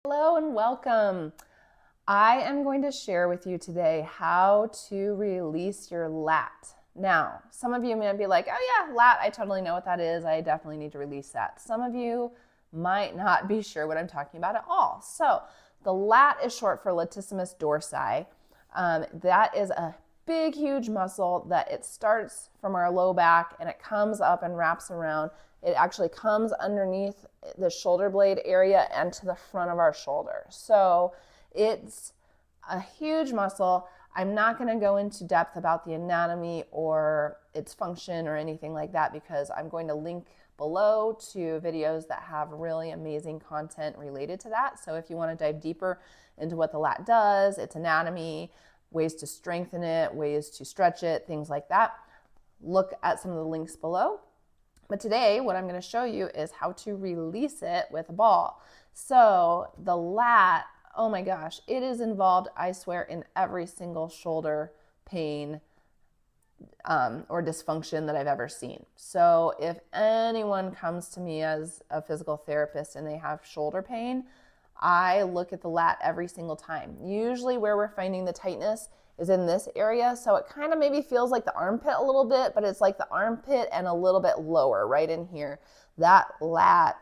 Hello and welcome. I am going to share with you today how to release your lat. Now, some of you may be like, oh yeah, lat, I totally know what that is. I definitely need to release that. Some of you might not be sure what I'm talking about at all. So the lat is short for latissimus dorsi. That is a big, huge muscle that it starts from our low back and it comes up and wraps around. It actually comes underneath the shoulder blade area and to the front of our shoulder. So it's a huge muscle. I'm not going to go into depth about the anatomy or its function or anything like that because I'm going to link below to videos that have really amazing content related to that. So if you want to dive deeper into what the lat does, its anatomy, ways to strengthen it, ways to stretch it, things like that, look at some of the links below. But today, what I'm going to show you is how to release it with a ball. So the lat, oh my gosh, it is involved, I swear, in every single shoulder pain or dysfunction that I've ever seen. So if anyone comes to me as a physical therapist and they have shoulder pain, I look at the lat every single time. Usually where we're finding the tightness is in this area. So it kind of maybe feels like the armpit a little bit, but it's like the armpit and a little bit lower right in here. That lat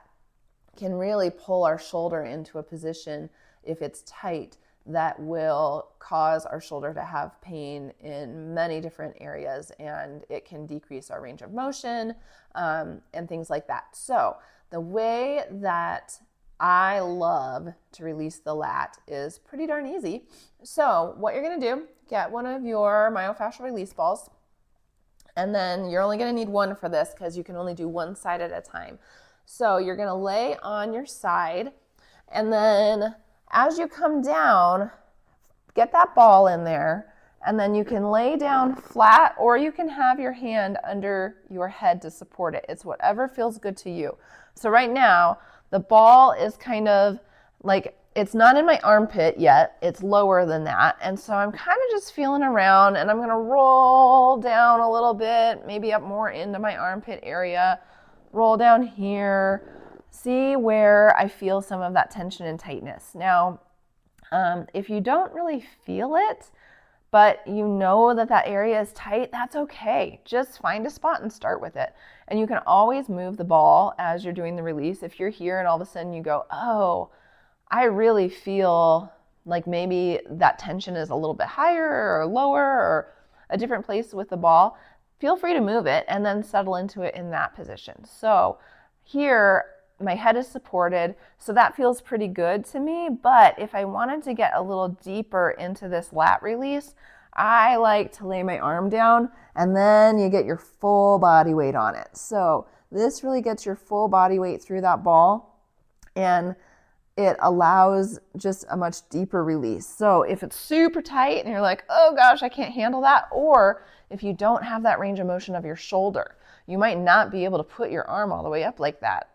can really pull our shoulder into a position, if it's tight, that will cause our shoulder to have pain in many different areas, and it can decrease our range of motion and things like that. So the way that I love to release the lat is pretty darn easy. So what you're going to do, get one of your myofascial release balls, and then you're only going to need one for this because you can only do one side at a time. So you're going to lay on your side, and then as you come down, get that ball in there, and then you can lay down flat, or you can have your hand under your head to support it. It's whatever feels good to you. So right now, the ball is kind of like, it's not in my armpit yet. It's lower than that. And so I'm kind of just feeling around, and I'm going to roll down a little bit, maybe up more into my armpit area, roll down here, see where I feel some of that tension and tightness. Now, if you don't really feel it, but you know that that area is tight, that's okay. Just find a spot and start with it. And you can always move the ball as you're doing the release. If you're here and all of a sudden you go, oh, I really feel like maybe that tension is a little bit higher or lower or a different place with the ball, feel free to move it and then settle into it in that position. So here, my head is supported, so that feels pretty good to me. But if I wanted to get a little deeper into this lat release, I like to lay my arm down, and then you get your full body weight on it. So this really gets your full body weight through that ball, and it allows just a much deeper release. So if it's super tight and you're like, oh gosh, I can't handle that, or if you don't have that range of motion of your shoulder, you might not be able to put your arm all the way up like that.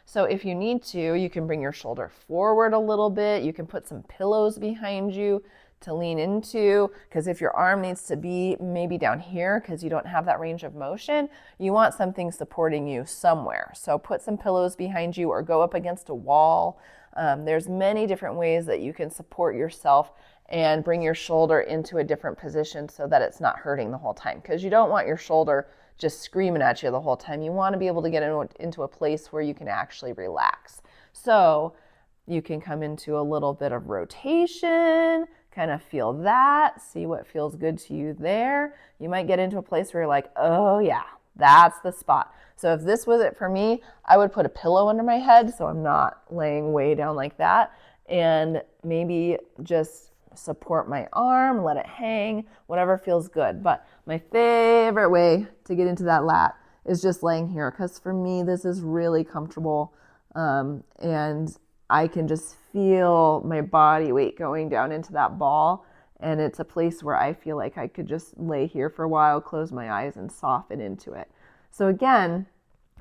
So if you need to, you can bring your shoulder forward a little bit. You can put some pillows behind you to lean into, because if your arm needs to be maybe down here because you don't have that range of motion, you want something supporting you somewhere. So put some pillows behind you or go up against a wall. There's many different ways that you can support yourself and bring your shoulder into a different position so that it's not hurting the whole time, because you don't want your shoulder just screaming at you the whole time. You want to be able to get into a place where you can actually relax. So you can come into a little bit of rotation, kind of feel that, see what feels good to you there. You might get into a place where you're like, oh yeah, that's the spot. So if this was it for me, I would put a pillow under my head so I'm not laying way down like that, and maybe just support my arm, let it hang, whatever feels good. But my favorite way to get into that lat is just laying here, because for me this is really comfortable, and I can just feel my body weight going down into that ball, and it's a place where I feel like I could just lay here for a while, close my eyes, and soften into it. So again,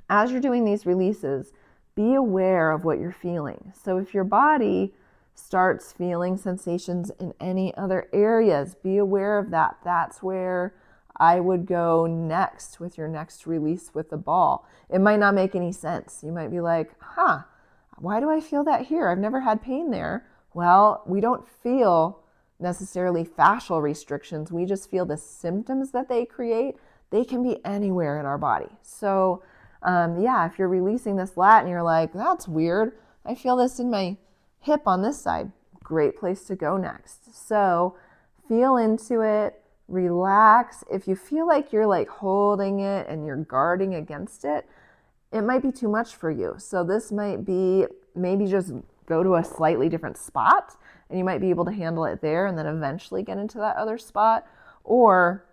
as you're doing these releases, be aware of what you're feeling. So if your body starts feeling sensations in any other areas, be aware of that. That's where I would go next with your next release with the ball. It might not make any sense. You might be like, Why do I feel that here? I've never had pain there. Well, we don't feel necessarily fascial restrictions. We just feel the symptoms that they create. They can be anywhere in our body. So yeah, if you're releasing this lat and you're like, that's weird, I feel this in my hip on this side, great place to go next. So feel into it, relax. If you feel like you're like holding it and you're guarding against it, it might be too much for you. So this might be maybe just go to a slightly different spot and you might be able to handle it there and then eventually get into that other spot. Or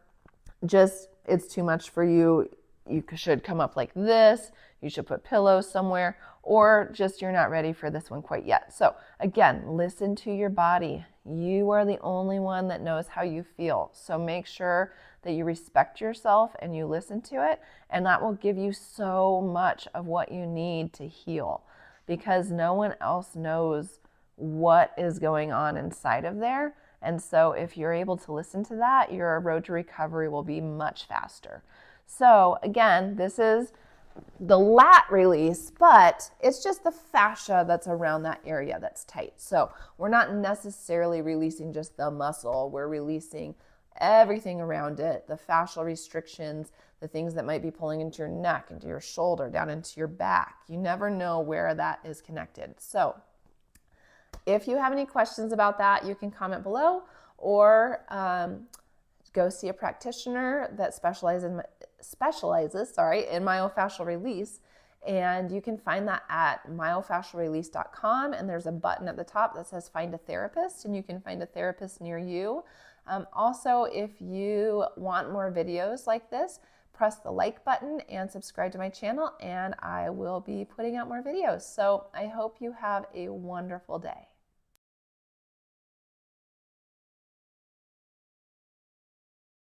just it's too much for you. You should come up like this. You should put pillows somewhere, or just you're not ready for this one quite yet. So again, listen to your body. You are the only one that knows how you feel. So make sure that you respect yourself and you listen to it, and that will give you so much of what you need to heal, because no one else knows what is going on inside of there. And so if you're able to listen to that, your road to recovery will be much faster. So again, this is the lat release, but it's just the fascia that's around that area that's tight. So we're not necessarily releasing just the muscle, we're releasing everything around it, the fascial restrictions, the things that might be pulling into your neck, into your shoulder, down into your back. You never know where that is connected. So if you have any questions about that, you can comment below, or go see a practitioner that specializes in myofascial release. And you can find that at myofascialrelease.com, and there's a button at the top that says find a therapist, and you can find a therapist near you. Also, if you want more videos like this, press the like button and subscribe to my channel, and I will be putting out more videos. So I hope you have a wonderful day.